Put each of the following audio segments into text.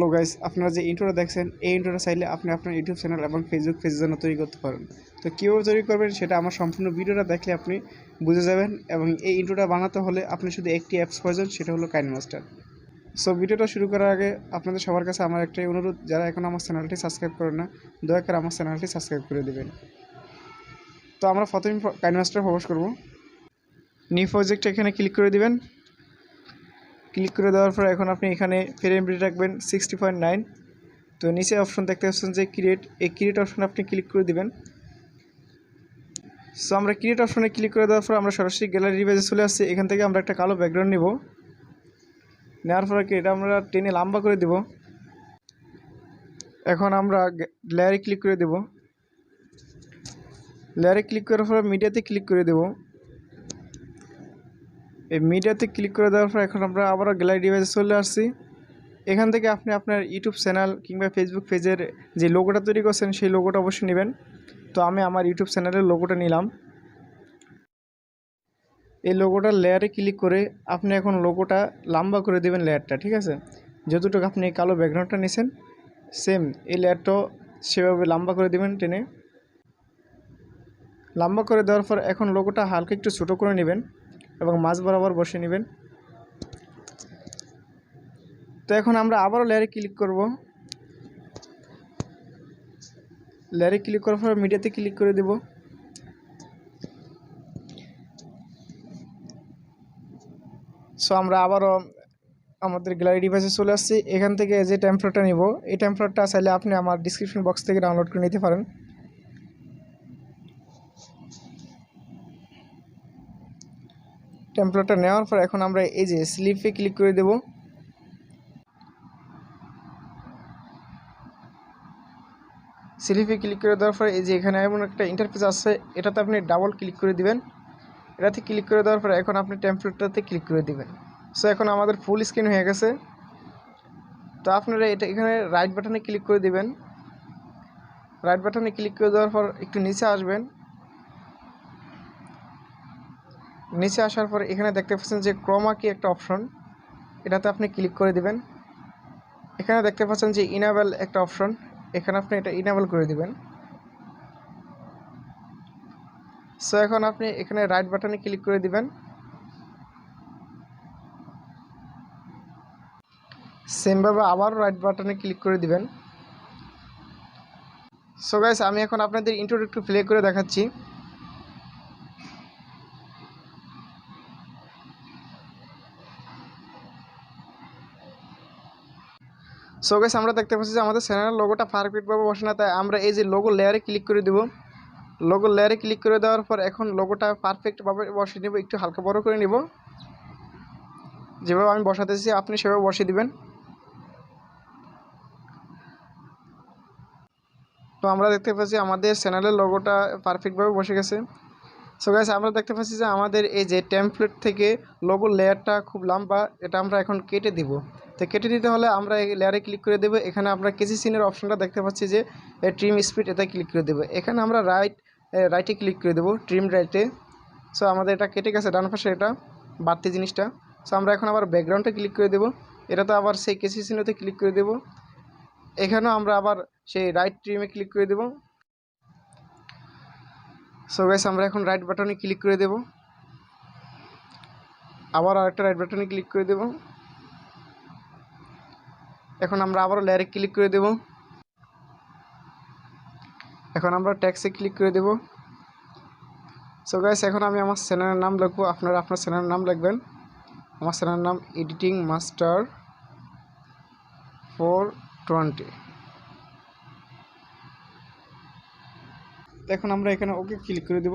Hello guys, আপনারা যে ইন্ট্রোটা দেখছেন এই ইন্ট্রোটা চাইলে আপনি আপনার ইউটিউব চ্যানেল এবং ফেসবুক পেজের জন্য তৈরি করতে পারেন। তো কীভাবে তৈরি করবেন সেটা আমার সম্পূর্ণ ভিডিওটা দেখলে আপনি বুঝে যাবেন। এবং এই ইন্ট্রোটা বানাতে হলে আপনি শুধু একটি অ্যাপস প্রয়োজন, সেটা হলো কাইনমাস্টার। সো ভিডিওটা শুরু করার আগে আপনাদের সবার কাছে আমার একটাই অনুরোধ, যারা এখন আমার চ্যানেলটি সাবস্ক্রাইব করেন না, দয়া করে আমার চ্যানেলটি সাবস্ক্রাইব করে দেবেন। তো আমরা প্রথমে কাইনমাস্টার প্রবেশ করব। নিউ প্রজেক্ট এখানে ক্লিক করে দিবেন। ক্লিক করে দেওয়ার পর এখন আপনি এখানে ফ্রেম রেট রাখবেন 60.9। তো নিচে অপশন দেখতে পাচ্ছেন যে ক্রিয়েট, এই ক্রিয়েট অপশনে আপনি ক্লিক করে দিবেন। সো আমরা ক্রিয়েট অপশনে ক্লিক করে দেওয়ার পর আমরা সরাসরি গ্যালারি রিভাইজে চলে আসছি। এখান থেকে আমরা একটা কালো ব্যাকগ্রাউন্ড নিব, নেওয়ার পরে এটা আমরা টেনে লম্বা করে দিব। এখন আমরা লেয়ারে ক্লিক করে দেব। লেয়ারে ক্লিক করার পর মিডিয়াতে ক্লিক করে দেব। এই মিডিয়াতে ক্লিক করে দেওয়ার পর এখন আমরা আবারও গ্যালারি ডিভাইসে চলে আসছি। এখান থেকে আপনি আপনার ইউটিউব চ্যানেল কিংবা ফেসবুক পেজের যে লোগোটা তৈরি করছেন সেই লোগোটা অবশ্যই নেবেন। তো আমি আমার ইউটিউব চ্যানেলের লোগোটা নিলাম। এই লোগোটার লেয়ারে ক্লিক করে আপনি এখন লোগোটা লম্বা করে দেবেন, লেয়ারটা, ঠিক আছে? যতটুকু আপনি কালো ব্যাকগ্রাউন্ডটা নিয়েছেন সেম এই লেয়ারটাও সেভাবে লম্বা করে দেবেন টেনে। লম্বা করে দেওয়ার পর এখন লোগোটা হালকা একটু ছোটো করে নেবেন এবং মাঝ বরাবর বসে নেবেন। তো এখন আমরা আবারও লেয়ারে ক্লিক করব। লেয়ারে ক্লিক করার পর মিডিয়াতে ক্লিক করে দেব। সো আমরা আবারও আমাদের গ্যালারি ডিভাইসে চলে আসছি। এখান থেকে যে টেমপ্লেটটা নিব, এই টেমপ্লেটটা চাইলে আপনি আমার ডিসক্রিপশন বক্স থেকে ডাউনলোড করে নিতে পারেন। টেমপ্লেটটা নেওয়ার পর এখন আমরা এই যে স্লিপে ক্লিক করে দেব। স্লিপে ক্লিক করে দেওয়ার পর এই যে এখানে এমন একটা ইন্টারফেস আছে, এটাতে আপনি ডাবল ক্লিক করে দিবেন। এটাতে ক্লিক করে দেওয়ার পর এখন আপনি টেমপ্লেটটাতে ক্লিক করে দিবেন। সো এখন আমাদের ফুল স্ক্রিন হয়ে গেছে। তো আপনারা এটা এখানে রাইট বাটনে ক্লিক করে দিবেন। রাইট বাটনে ক্লিক করে দেওয়ার পর একটু নিচে আসবেন। নিচে আসার পর এখানে দেখতে পাচ্ছেন যে ক্রোমা কি একটা অপশন, এটাতে আপনি ক্লিক করে দিবেন। এখানে দেখতে পাচ্ছেন যে ইনেবল একটা অপশন, এখানে আপনি এটা ইনেবল করে দিবেন। সো এখন আপনি এখানে রাইট বাটনে ক্লিক করে দিবেন। সেমভাবে আবারও রাইট বাটনে ক্লিক করে দিবেন। সো গাইস, আমি এখন আপনাদের ইন্ট্রোটা একটু প্লে করে দেখাচ্ছি। সো গাইস, আমরা দেখতে পাচ্ছি যে আমাদের চ্যানেলের লোগোটা পারফেক্টভাবে বসে না, তাই আমরা এই যে লোগো লেয়ারে ক্লিক করে দেব। লোগো লেয়ারে ক্লিক করে দেওয়ার পর এখন লোগোটা পারফেক্টভাবে বসিয়ে নেব, একটু হালকা বড় করে নেব। যেভাবে আমি বসাতেছি আপনি সেভাবে বসিয়ে দিবেন। তো আমরা দেখতে পাচ্ছি আমাদের চ্যানেলের লোগোটা পারফেক্টভাবে বসে গেছে। সো গাইস, আমরা দেখতে পাচ্ছি যে আমাদের এই যে টেমপ্লেট থেকে লোগোর লেয়ারটা খুব লম্বা, এটা আমরা এখন কেটে দিব। তো কেটে দিতে হলে আমরা এই লেয়ারে ক্লিক করে দেবো। এখানে আমরা কেসি সিনের অপশনটা দেখতে পাচ্ছি যে ট্রিম স্পিড, এতে ক্লিক করে দেবো। এখানে আমরা রাইটে ক্লিক করে দেবো, ট্রিম রাইটে। সো আমাদের এটা কেটে গেছে ডান পাশে, এটা বাড়তি জিনিসটা। সো আমরা এখন আবার ব্যাকগ্রাউন্ডে ক্লিক করে দেবো। এটাতে আবার সেই কেসি সিনেতে ক্লিক করে দেবো। এখানেও আমরা আবার সেই রাইট ট্রিমে ক্লিক করে দেবো। সো গাইস, আমরা এখন রাইট বাটনে ক্লিক করে দেব। আবার আরেকটা রাইট বাটনে ক্লিক করে দেব। এখন আমরা আবারও লেয়ারে ক্লিক করে দেব। এখন আমরা ট্যাক্সে ক্লিক করে দেব। সো গাইস, এখন আমি আমার চ্যানেলের নাম লিখবো, আপনারা আপনার চ্যানেলের নাম লিখবেন। আমার চ্যানেলের নাম এডিটিং মাস্টার 420। এখন আমরা এখানে ওকে ক্লিক করে দেব।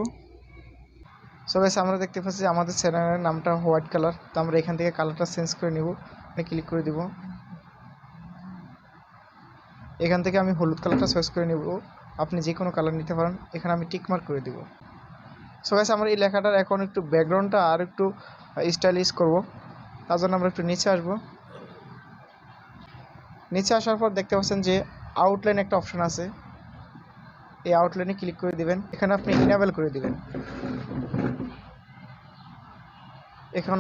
সো গাইস, আমরা দেখতে পাচ্ছি আমাদের চ্যানেলের নামটা হোয়াইট কালার, তো আমরা এখান থেকে কালারটা চেঞ্জ করে নেব। ক্লিক করে দেব। এখান থেকে আমি হলুদ কালারটা চয়েস করে নেব, আপনি যে কোনো কালার নিতে পারেন। এখানে আমি টিক মার্ক করে দেব। সো গাইস, আমরা এই লেখাটার এখন একটু ব্যাকগ্রাউন্ডটা আর একটু স্টাইলিশ করব, তার জন্য আমরা একটু নিচে আসব। নিচে আসার পর দেখতে পাচ্ছেন যে আউটলাইন একটা অপশন আছে, এই আউটলাইনে ক্লিক করে দিবেন। এখানে আপনি ইনেবল করে দিবেন। এখন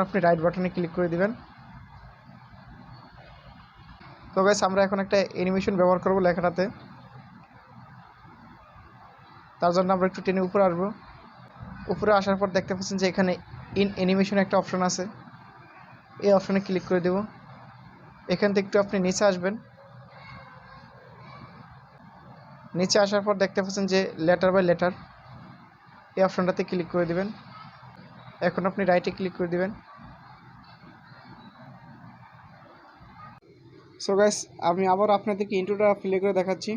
আপনি রাইট বাটনে ক্লিক করে দিবেন। তো গাইস আমরা এখন একটা অ্যানিমেশন ব্যবহার করব লেখাটাতে। তার জন্য আমরা একটু টেনে উপরে আসবো। উপরে আসার পর দেখতে পাচ্ছেন যে এখানে ইন অ্যানিমেশন একটা অপশন আছে, এই অপশনে ক্লিক করে দেব। এখান থেকে একটু আপনি নিচে আসবেন। নিচে আসার পর দেখতে পাচ্ছেন যে লেটার বাই লেটার, এই অপশনটাতে ক্লিক করে দিবেন। এখন আপনি রাইটে ক্লিক করে দিবেন। সো গাইস আমি আবার আপনাদেরকে ইন্ট্রোটা প্লে করে দেখাচ্ছি।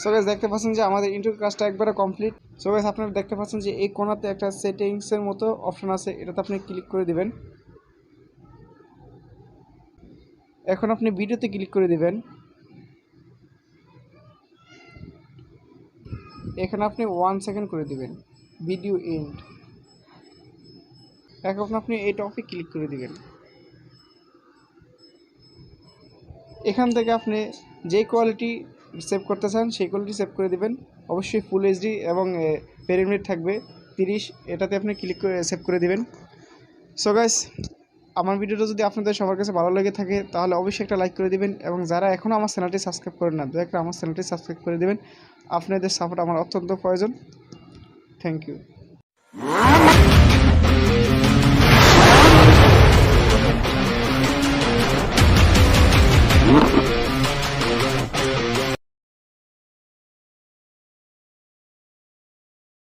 সো গাইস দেখতে পাচ্ছেন যে আমাদের ইন্ট্রো কাজটা একবারে কমপ্লিট। সো গাইস আপনারা দেখতে পাচ্ছেন যে এই কোণাতে একটা সেটিংসের মতো অপশন আছে, এটাতে আপনি ক্লিক করে দিবেন। এখন আপনি ভিডিওতে ক্লিক করে দিবেন। এখানে আপনি 1 সেকেন্ড করে দিবেন, ভিডিও এন্ড। এখন আপনি এই টপিক ক্লিক করে দিবেন। এখান থেকে আপনি যে কোয়ালিটি সেভ করতে চান সেই কোয়ালিটি সেভ করে দিবেন। অবশ্যই ফুল এইচডি এবং ফ্রেম রেট থাকবে 30, এটাতে আপনি ক্লিক করে সেভ করে দিবেন। সো গাইস আমার ভিডিওটা যদি আপনাদের সবার কাছে ভালো লেগে থাকে তাহলে অবশ্যই একটা লাইক করে দিবেন, এবং যারা এখনও আমার চ্যানেলটি সাবস্ক্রাইব করেন না দয়া করে আমার চ্যানেলটি সাবস্ক্রাইব করে দিবেন। আপনাদের সাপোর্ট আমার অত্যন্ত প্রয়োজন। Thank you.